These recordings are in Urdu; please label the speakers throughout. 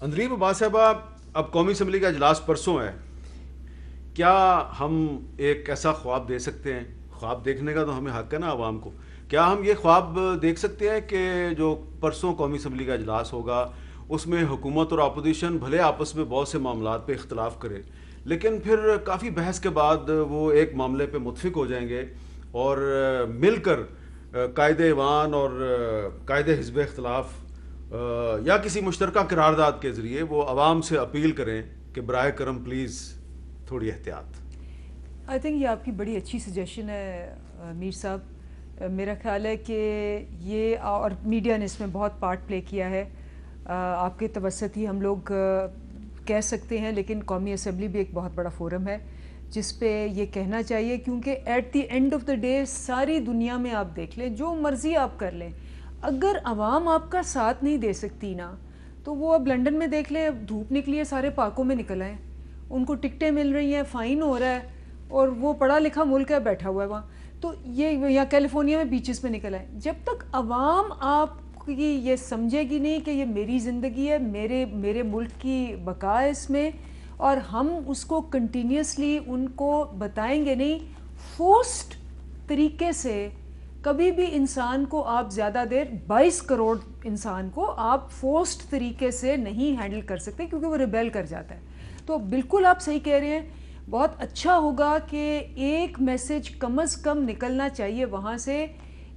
Speaker 1: اندریم عباس صاحبہ، اب قومی اسمبلی کا اجلاس پرسوں ہے، کیا ہم ایک ایسا خواب دے سکتے ہیں؟ خواب دیکھنے کا تو ہمیں حق ہے نا عوام کو. کیا ہم یہ خواب دیکھ سکتے ہیں کہ جو پرسوں قومی اسمبلی کا اجلاس ہوگا اس میں حکومت اور اپوزیشن بھلے آپس میں بہت سے معاملات پہ اختلاف کرے، لیکن پھر کافی بحث کے بعد وہ ایک معاملے پہ متفق ہو جائیں گے اور مل کر قائد ایوان اور قائد حزب اختلاف یا کسی مشترکہ قرارداد کے ذریعے وہ عوام سے اپیل کریں کہ براہ کرم پلیز تھوڑی احتیاط.
Speaker 2: آئی تھنک یہ آپ کی بڑی اچھی سجیشن ہے میر صاحب. میرا خیال ہے کہ یہ اور میڈیا نے اس میں بہت پارٹ پلے کیا ہے. آپ کے توسط ہی ہم لوگ کہہ سکتے ہیں، لیکن قومی اسمبلی بھی ایک بہت بڑا فورم ہے جس پہ یہ کہنا چاہیے، کیونکہ at the end of the day ساری دنیا میں آپ دیکھ لیں، جو مرضی آپ کر لیں، اگر عوام آپ کا ساتھ نہیں دے سکتی نا، تو وہ اب لنڈن میں دیکھ لیں، اب دھوپ نکلی ہے سارے پارکوں میں نکل آئیں، ان کو ٹکٹیں مل رہی ہیں، فائن ہو رہا ہے، اور وہ پڑھا لکھا ملک ہے، بیٹھا ہوا ہے وہاں. تو یہ یا کیلیفورنیا میں بیچز پہ نکل آئیں. جب تک عوام آپ کی یہ سمجھے گی نہیں کہ یہ میری زندگی ہے، میرے ملک کی بقا ہے اس میں، اور ہم اس کو کنٹینیوسلی ان کو بتائیں گے نہیں، فورسڈ طریقے سے کبھی بھی انسان کو آپ زیادہ دیر 22 کروڑ انسان کو آپ فورسڈ طریقے سے نہیں ہینڈل کر سکتے، کیونکہ وہ ریبیل کر جاتا ہے. تو بالکل آپ صحیح کہہ رہے ہیں. بہت اچھا ہوگا کہ ایک میسج کم از کم نکلنا چاہیے وہاں سے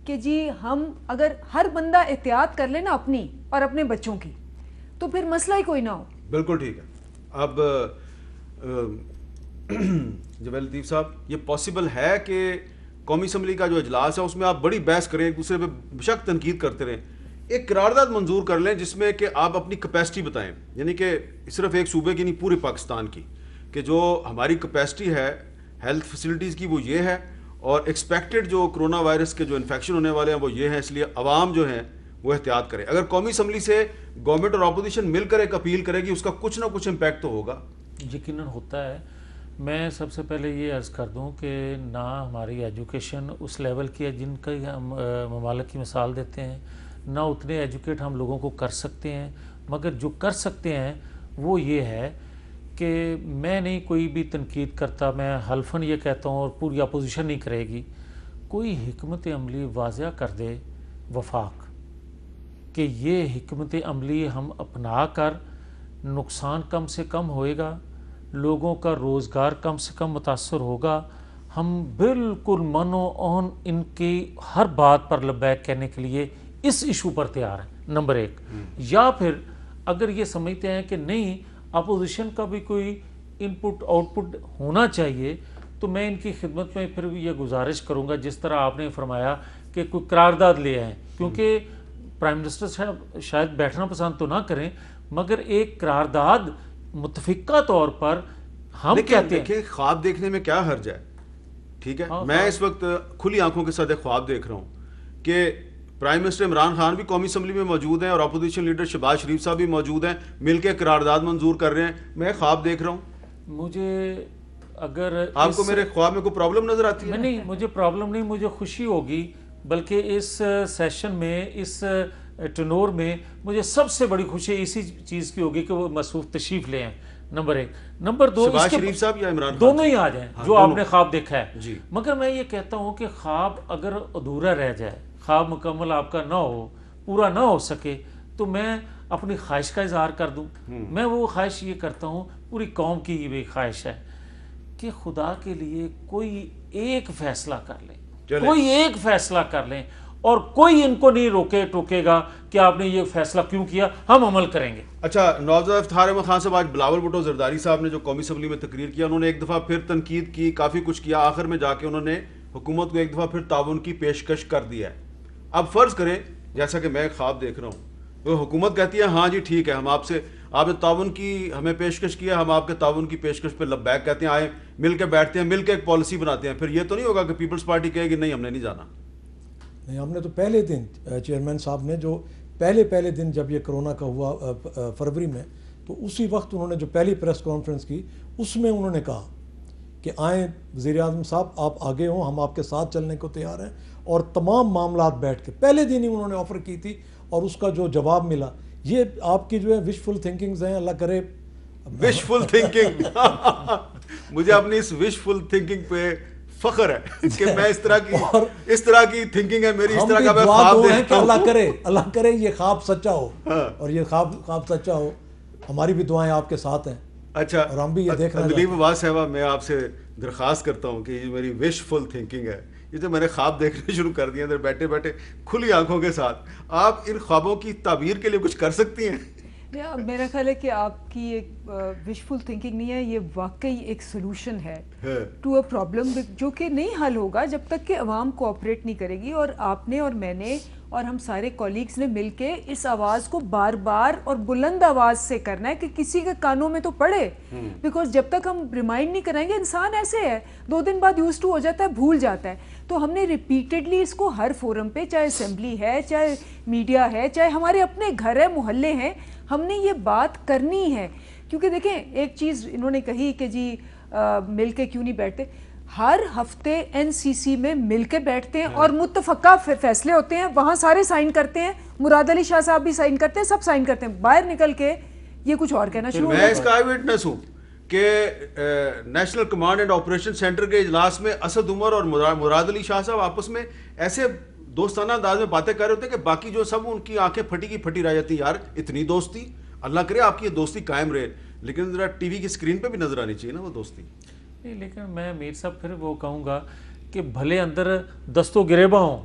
Speaker 2: کہ جی ہم اگر ہر بندہ احتیاط کر لے نا اپنی اور اپنے بچوں کی، تو پھر مسئلہ ہی کوئی نہ ہو.
Speaker 1: بالکل ٹھیک ہے. اب جویل لطیف صاحب، یہ پاسبل ہے کہ قومی اسمبلی کا جو اجلاس ہے اس میں آپ بڑی بحث کریں، ایک دوسرے پہ بشک تنقید کرتے رہیں، ایک قرارداد منظور کر لیں جس میں کہ آپ اپنی کیپیسٹی بتائیں، یعنی کہ صرف ایک صوبے کی نہیں، پورے پاکستان کی، کہ جو ہماری کیپیسٹی ہے ہیلتھ فیسلٹیز کی وہ یہ ہے، اور ایکسپیکٹڈ جو کرونا وائرس کے جو انفیکشن ہونے والے ہیں وہ یہ ہیں، اس لیے عوام جو ہیں وہ احتیاط کریں. اگر قومی اسمبلی سے گورنمنٹ اور اپوزیشن مل کر ایک اپیل کرے گی، اس کا کچھ نہ کچھ امپیکٹ تو ہوگا.
Speaker 3: یقیناً ہوتا ہے. میں سب سے پہلے یہ عرض کر دوں کہ نہ ہماری ایجوکیشن اس لیول کی ہے جن کا ہم ممالک کی مثال دیتے ہیں، نہ اتنے ایجوکیٹ ہم لوگوں کو کر سکتے ہیں، مگر جو کر سکتے ہیں وہ یہ ہے کہ میں نہیں کوئی بھی تنقید کرتا، میں حلفاً یہ کہتا ہوں اور پوری اپوزیشن نہیں کرے گی، کوئی حکمت عملی واضح کر دے وفاق کہ یہ حکمت عملی ہم اپنا کر نقصان کم سے کم ہوئے گا، لوگوں کا روزگار کم سے کم متاثر ہوگا، ہم بالکل من و عن ان کی ہر بات پر لبیک کہنے کے لیے اس ایشو پر تیار ہیں. نمبر ایک. یا پھر اگر یہ سمجھتے ہیں کہ نہیں اپوزیشن کا بھی کوئی ان پٹ آؤٹ پٹ ہونا چاہیے، تو میں ان کی خدمت میں پھر یہ گزارش کروں گا جس طرح آپ نے فرمایا کہ کوئی قرارداد لے آئیں، کیونکہ پرائم منسٹر صاحب شاید بیٹھنا پسند تو نہ کریں، مگر ایک قرارداد متفقہ طور پر ہم کہتے ہیں.
Speaker 1: خواب دیکھنے میں کیا حرج ہے؟ ٹھیک ہے، میں اس وقت کھلی آنکھوں کے ساتھ ایک خواب دیکھ رہا ہوں کہ پرائم منسٹر عمران خان بھی قومی اسمبلی میں موجود ہیں اور اپوزیشن لیڈر شہباز شریف صاحب بھی موجود ہیں، مل کے قرارداد منظور کر رہے ہیں. میں خواب دیکھ رہا ہوں.
Speaker 3: مجھے اگر
Speaker 1: آپ کو میرے خواب میں کوئی پرابلم نظر آتی ہے؟
Speaker 3: نہیں، مجھے پرابلم نہیں، مجھے خوشی ہوگی، بلکہ اس سیشن میں اس ٹنور میں مجھے سب سے بڑی خوشی اسی چیز کی ہوگی کہ وہ مصروف تشریف لے آئیں. نمبر ایک. نمبر دو،
Speaker 1: شہباز شریف صاحب یا عمران خان
Speaker 3: دونوں ہی آ جائیں جو آپ نے خواب دیکھا ہے.
Speaker 1: جی.
Speaker 3: مگر میں یہ کہتا ہوں کہ خواب اگر ادھورا رہ جائے، خواب مکمل آپ کا نہ ہو، پورا نہ ہو سکے، تو میں اپنی خواہش کا اظہار کر دوں. میں وہ خواہش یہ کرتا ہوں، پوری قوم کی یہ بھی خواہش ہے کہ خدا کے لیے کوئی ایک فیصلہ کر لیں، کوئی ایک فیصلہ کر لیں، اور کوئی ان کو نہیں ٹوکے گا کہ آپ نے یہ فیصلہ کیوں کیا، ہم عمل کریں گے.
Speaker 1: اچھا، نواب افتخار احمد خان صاحب، آج بلاول بھٹو زرداری صاحب نے جو قومی اسمبلی میں تقریر کیا، انہوں نے ایک دفعہ پھر تنقید کی، کافی کچھ کیا، آخر میں جا کے انہوں نے حکومت کو ایک دفعہ پھر تعاون کی پیشکش کر دیا ہے. اب فرض کریں، جیسا کہ میں خواب دیکھ رہا ہوں، وہ حکومت کہتی ہے ہاں جی ٹھیک ہے، ہم آپ نے تعاون کی ہمیں پیشکش کیا، ہم آپ کے تعاون کی پیشکش پہ لبیک کہتے ہیں، آئے مل کے بیٹھتے ہیں، مل کے ایک پالیسی بناتے ہیں. پھر یہ تو نہیں ہوگا کہ پیپلز پارٹی کہے گی نہیں ہم نے نہیں جانا؟
Speaker 4: نہیں، ہم نے تو پہلے دن چیئرمین صاحب نے جو پہلے دن جب یہ کرونا کا ہوا فروری میں، تو اسی وقت انہوں نے جو پہلی پریس کانفرنس کی، اس میں انہوں نے کہا کہ آئیں وزیر اعظم صاحب آپ آگے ہوں، ہم آپ کے ساتھ چلنے کو تیار ہیں، اور تمام معاملات بیٹھ کے پہلے دن ہی انہوں نے آفر کی تھی، اور اس کا جو جواب ملا یہ آپ کی جو ہے وشفل تھنکنگز ہیں. اللہ کرے
Speaker 1: وشفل تھنکنگ مجھے اپنی اس وشفل تھنکنگ پہ فخر ہے کہ میں اس طرح کی تھنکنگ ہے میری, اس طرح کا میں خواب دیکھتا ہوں.
Speaker 4: اللہ کرے یہ خواب سچا ہو, اور یہ خواب سچا ہو. ہماری بھی دعائیں آپ کے ساتھ ہیں.
Speaker 1: اچھا,
Speaker 4: اور ہم بھی یہ دیکھ رہے ہیں.
Speaker 1: دلیپ عباس صاحبہ, میں آپ سے درخواست کرتا ہوں کہ یہ میری وشفل تھنکنگ ہے, یہ جو میں نے خواب دیکھنے شروع کر دیے اندر بیٹھے بیٹھے کھلی آنکھوں کے ساتھ, آپ ان خوابوں کی تعبیر کے لیے کچھ کر سکتی ہیں؟
Speaker 2: میرا خیال ہے کہ آپ کی ایک وشفل تھنکنگ نہیں ہے, یہ واقعی ایک سلوشن ہے ٹو اے پرابلم جو کہ نہیں حل ہوگا جب تک کہ عوام کوآپریٹ نہیں کرے گی. اور آپ نے اور میں نے اور ہم سارے کولیگز نے مل کے اس آواز کو بار بار اور بلند آواز سے کرنا ہے کہ کسی کے کانوں میں تو پڑے, بیکاز جب تک ہم ریمائنڈ نہیں کریں گے, انسان ایسے ہے 2 دن بعد یوز ٹو ہو جاتا ہے, بھول جاتا ہے. تو ہم نے ریپیٹڈلی اس کو ہر فورم پہ, چاہے اسمبلی ہے, چاہے میڈیا ہے, چاہے ہمارے اپنے گھر ہے, محلے ہیں, ہم نے یہ بات کرنی ہے. کیونکہ دیکھیں ایک چیز انہوں نے کہی کہ جی مل کے کیوں نہیں بیٹھتے. ہر ہفتے این سی سی میں مل کے بیٹھتے ہیں اور متفقہ فیصلے ہوتے ہیں, وہاں سارے سائن کرتے ہیں, مراد علی شاہ صاحب بھی سائن کرتے ہیں, سب سائن کرتے ہیں. باہر نکل کے یہ کچھ اور کہنا شروع.
Speaker 1: میں اس کا آئی وٹنس ہوں کہ national command and operation centre کے اجلاس میں اسد عمر اور مراد علی شاہ صاحب آپس میں ایسے دوستانہ انداز میں باتیں کر رہے ہوتے ہیں کہ باقی جو سب ان کی آنکھیں پھٹی کی پھٹی رہ جاتی. یار اتنی دوستی, اللہ کرے آپ کی یہ دوستی قائم رہے, لیکن ذرا ٹی وی کی اسکرین پہ بھی نظر آنی چاہیے نا وہ دوستی.
Speaker 3: نہیں, لیکن میں میر صاحب پھر وہ کہوں گا کہ بھلے اندر دست و گریباں ہوں,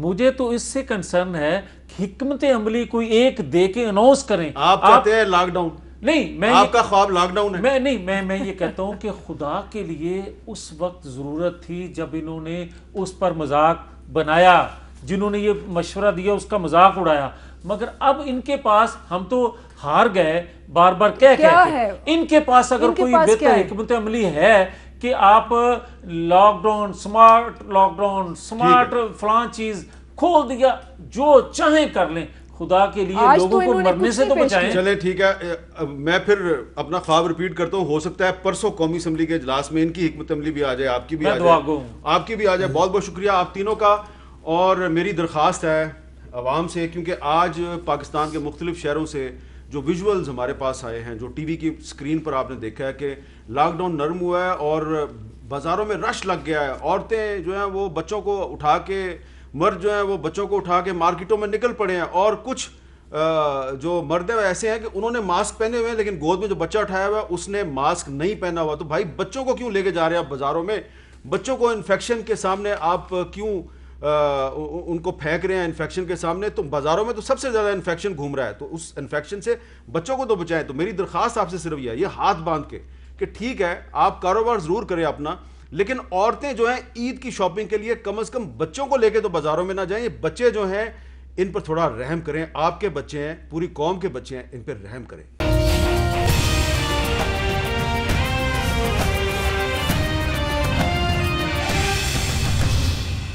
Speaker 3: مجھے تو اس سے کنسرن ہے کہ حکمت عملی کوئی ایک دے کے اناؤنس کریں.
Speaker 1: آپ کہتے ہیں لاک ڈاؤن,
Speaker 3: نہیں, میں
Speaker 1: آپ کا خواب لاک ڈاؤن ہے.
Speaker 3: میں یہ کہتا ہوں کہ خدا کے لیے اس وقت ضرورت تھی جب انہوں نے اس پر مذاق بنایا, جنہوں نے یہ مشورہ دیا اس کا مذاق اڑایا, مگر اب ان کے پاس, ہم تو ہار گئے بار بار کہہ ان کے پاس اگر کوئی بہتر حکمت عملی ہے کہ آپ lockdown, smart lockdown, smart فلاں چیز کھول دیا, جو چاہیں کر لیں, خدا کے لیے لوگوں کو مرنے سے تو بچائیں.
Speaker 1: چلیں ٹھیک ہے, میں پھر اپنا خواب ریپیٹ کرتا ہوں, ہو سکتا ہے پرسوں قومی اسمبلی کے اجلاس میں ان کی حکمت عملی بھی آ جائے, آپ کی بھی آ جائے, آپ کی بھی آ جائے. بہت بہت شکریہ آپ تینوں کا. اور میری درخواست ہے عوام سے, کیونکہ آج پاکستان کے مختلف شہروں سے جو ویژولز ہمارے پاس آئے ہیں, جو ٹی وی کی اسکرین پر آپ نے دیکھا ہے کہ لاک ڈاؤن نرم ہوا ہے اور بازاروں میں رش لگ گیا ہے. عورتیں جو ہیں وہ بچوں کو اٹھا کے, مرد جو ہیں وہ بچوں کو اٹھا کے مارکیٹوں میں نکل پڑے ہیں, اور کچھ جو مرد ایسے ہیں کہ انہوں نے ماسک پہنے ہوئے ہیں لیکن گود میں جو بچہ اٹھایا ہوا ہے اس نے ماسک نہیں پہنا ہوا. تو بھائی بچوں کو کیوں لے کے جا رہے ہیں آپ بازاروں میں, بچوں کو انفیکشن کے سامنے آپ کیوں ان کو پھینک رہے ہیں انفیکشن کے سامنے؟ تو بازاروں میں تو سب سے زیادہ انفیکشن گھوم رہا ہے, تو اس انفیکشن سے بچوں کو تو بچائیں. تو میری درخواست آپ سے صرف یہ ہاتھ باندھ کے کہ ٹھیک ہے آپ کاروبار ضرور کریں اپنا, لیکن عورتیں جو ہیں عید کی شاپنگ کے لیے کم از کم بچوں کو لے کے تو بازاروں میں نہ جائیں. یہ بچے جو ہیں ان پر تھوڑا رحم کریں, آپ کے بچے ہیں, پوری قوم کے بچے ہیں, ان پر رحم کریں.